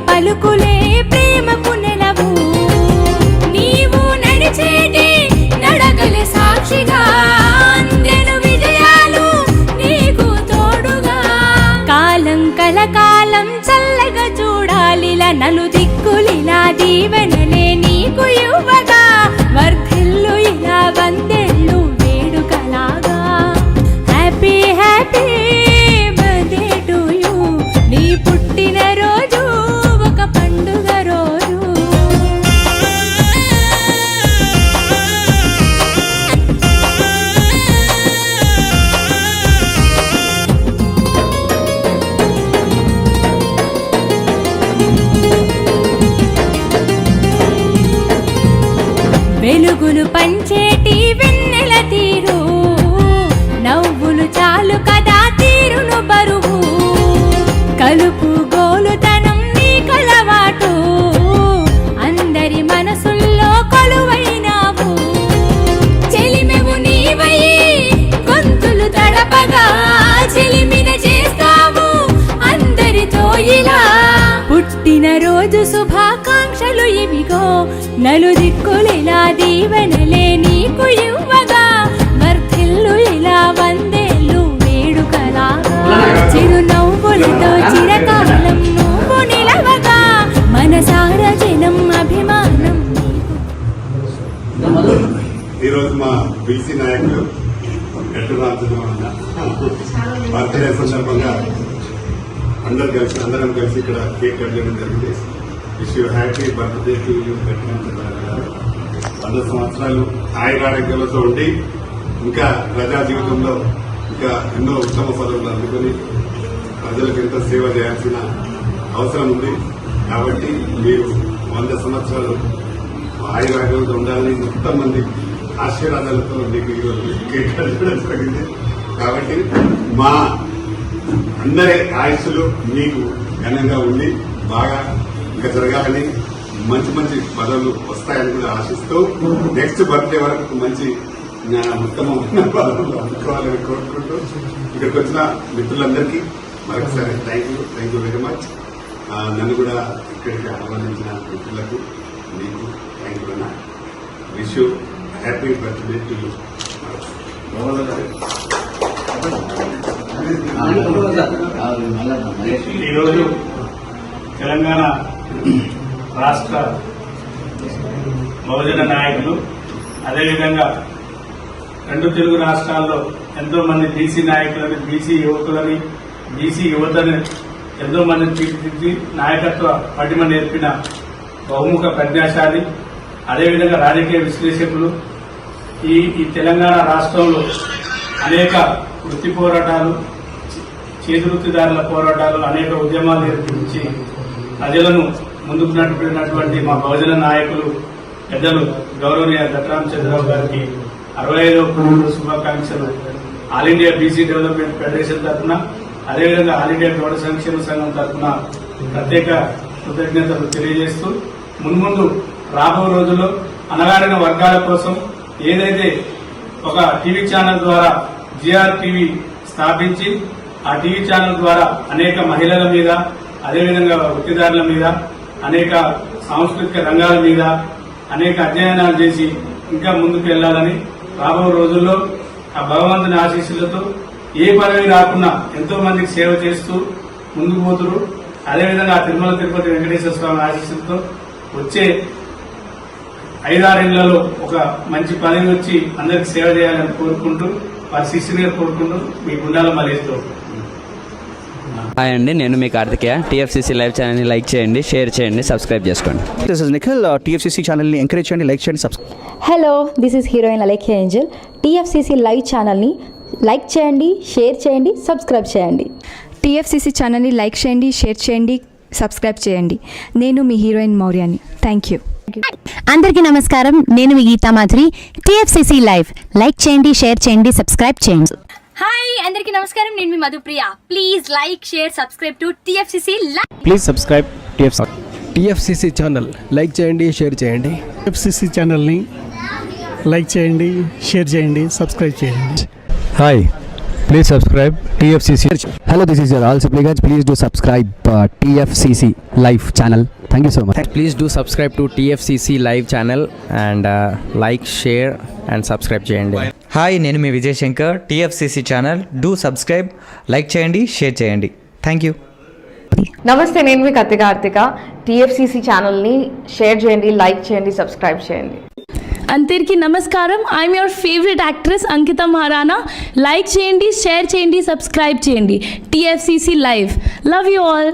పలుకులే ప్రేమకు నెలవు నీవు నడిచేటి నడకలే సాక్షిగా అందెను విజయాలు నీకు తోడుగా కాలం కలకాలం చల్లగా చూడాలిలా నలు దిక్కులిలా దీవెనలే నీకు ఇవ్వగా వర్ధిల్లు ఇలా వందెళ్ళు వేడుకలాగా happy happy birthday to you నీ పుట్టిన రోజు ఒక పండుగ రోజు వెలుగులు పంచేటి వెన్నెల తీరు నవ్వులు చాలు కదా తీరును బరువు కలుపు గోలుతనం నీ కలవాటు అందరి మనసుల్లో కొలువైనావు చెలిమెవు నీవై గొంతులు తడపగా చెలిమిన చేస్తావు అందరితో ఇలా పుట్టిన రోజు శుభాకాంక్షలు ఇవిగో నలు దిక్కులిలా దీవెనలే నీకు ఇవ్వగా వర్ధిల్లు ఇలా వందేళ్ళు వేడుకలాగా చిరునవ్వులతో చిరకాలం నువ్వు నిలవగా మనసారా జనం అభిమానం ఈరోజు మా బీసీ నాయకులు బర్త్డే సందర్భంగా అందరం కలిసి ఇక్కడ కేక్ కట్ చేయడం జరిగింది. Wish you happy birthday to you. 100 సంవత్సరాలు ఆయురారోగ్యాలతో ఉండి ఇంకా ప్రజా జీవితంలో ఇంకా ఎన్నో ఉత్తమ పదవులు అందుకొని ప్రజలకు ఎంతో సేవ చేయాల్సిన అవసరం ఉంది. కాబట్టి మీరు 100 సంవత్సరాలు ఆయురారోగ్యాలతో ఉండాలని మొత్తం మంది ఆశీర్వాదాలతో మీకు ఈరోజు కేక్ కట్ చేయడం జరిగింది. కాబట్టి మా అందరి ఆయుష్లు మీకు ఘనంగా ఉండి బాగా ఇంకా జరగాలని మంచి మంచి పదవులు వస్తాయని కూడా ఆశిస్తూ నెక్స్ట్ బర్త్డే వరకు మంచి ఉత్తమమైన పదవులు అందుకోవాలని కోరుకుంటూ ఇక్కడికి వచ్చిన మిత్రులందరికీ మరొకసారి థ్యాంక్ యూ వెరీ మచ్. నన్ను కూడా ఇక్కడికి ఆహ్వానించిన మిత్రులకు మీకు థ్యాంక్ యూ అన్న. Wish you happy birthday to you. ఈరోజు తెలంగాణ రాష్ట్ర బహుజన నాయకులు అదేవిధంగా 2 తెలుగు రాష్ట్రాల్లో ఎంతో మంది బీసీ నాయకులని బీసీ యువకులని బీసీ యువతను ఎంతో మందిని తీర్చిదిద్ది నాయకత్వ పటిమ నేర్పిన బహుముఖ ప్రజ్ఞాశాలి, అదేవిధంగా రాజకీయ విశ్లేషకులు. ఈ తెలంగాణ రాష్ట్రంలో అనేక వృత్తి పోరాటాలు, చేతివృత్తిదారుల పోరాటాలు, అనేక ఉద్యమాలు నిర్వహించి ప్రజలను ముందుకు నడిపినటువంటి మా బహుజన నాయకులు పెద్దలు గౌరవనీయ దత్తరామచంద్రరావు గారికి 65వ పుట్టినరోజు శుభాకాంక్షలు all India BC development federation తరఫున, అదేవిధంగా ఆల్ ఇండియా గౌడ సంక్షేమ సంఘం తరఫున ప్రత్యేక కృతజ్ఞతలు తెలియజేస్తూ మున్ముందు రాబో రోజుల్లో అణగారిన వర్గాల కోసం ఏదైతే ఒక టీవీ ఛానల్ ద్వారా జిఆర్ టీవీ స్థాపించి ఆ టీవీ ఛానల్ ద్వారా అనేక మహిళల మీద, అదేవిధంగా వృత్తిదారుల మీద, అనేక సాంస్కృతిక రంగాల మీద అనేక అధ్యయనాలు చేసి ఇంకా ముందుకు వెళ్లాలని రాబో రోజుల్లో ఆ భగవంతుని ఆశీస్సులతో ఏ పదవి రాకున్నా ఎంతో మందికి సేవ చేస్తూ ముందుకు పోతున్నారు. అదేవిధంగా తిరుమల తిరుపతి వెంకటేశ్వర స్వామి ఆశీస్సులతో వచ్చే 5-6 ఏళ్లలో ఒక మంచి పదవి వచ్చి అందరికి సేవ చేయాలని కోరుకుంటూ, వారి శిష్యునిగా కోరుకుంటూ మీ గుండాల మలేస్తూ. హాయ్ అండి, నేను మీ కార్తికేయ. టీఎఫ్సీసీ లైవ్ ఛానల్ని లైక్ చేయండి, షేర్ చేయండి, సబ్స్క్రైబ్ చేసుకోండి. This is Nikhil. టీఎఫ్సీసీ ఛానల్ని ఎంకరేజ్ చేయండి, లైక్ చేయండి, subscribe. Hello, this is heroine Alekhya angel. TFCC live ఛానల్ని లైక్ చేయండి, షేర్ చేయండి, సబ్స్క్రైబ్ చేయండి. టీఎఫ్సీసీ ఛానల్ని లైక్ చేయండి, షేర్ చేయండి, సబ్స్క్రైబ్ చేయండి. నేను మీ హీరోయిన్ మౌర్యాని. Thank you. అందరికీ నమస్కారం, నేను మీ Geetha Madhuri. TFCC live like చేయండి, షేర్ చేయండి, సబ్స్క్రైబ్ చేయండి. హాయ్ అందరికీ నమస్కారం, నేను మీ Madhupriya. Please like, share, subscribe to TFCC live. Please subscribe TFCC channel like చేయండి, షేర్ చేయండి. టీఎఫ్సీసీ ఛానల్ని లైక్ చేయండి, షేర్ చేయండి, సబ్స్క్రైబ్ చేయండి. Hi, please subscribe TFCC. Hello, this is your all supplicants. Please do subscribe TFCC live channel. Thank you so much. Please do subscribe to TFCC live channel and like, share and subscribe చేయండి. హాయ్, నేను మీ Vijay Shankar. TFCC channel do subscribe, like చేయండి, share చేయండి. Thank you. నమస్తే, నేను మీ Karthika. TFCC ఛానల్ని షేర్ చేయండి, లైక్ చేయండి, సబ్స్క్రైబ్ చేయండి. అందరికీ నమస్కారం, I'm your favourite actress Ankita Maharana. Like చేయండి, షేర్ చేయండి, సబ్స్క్రైబ్ చేయండి. TFCC live. Love you all.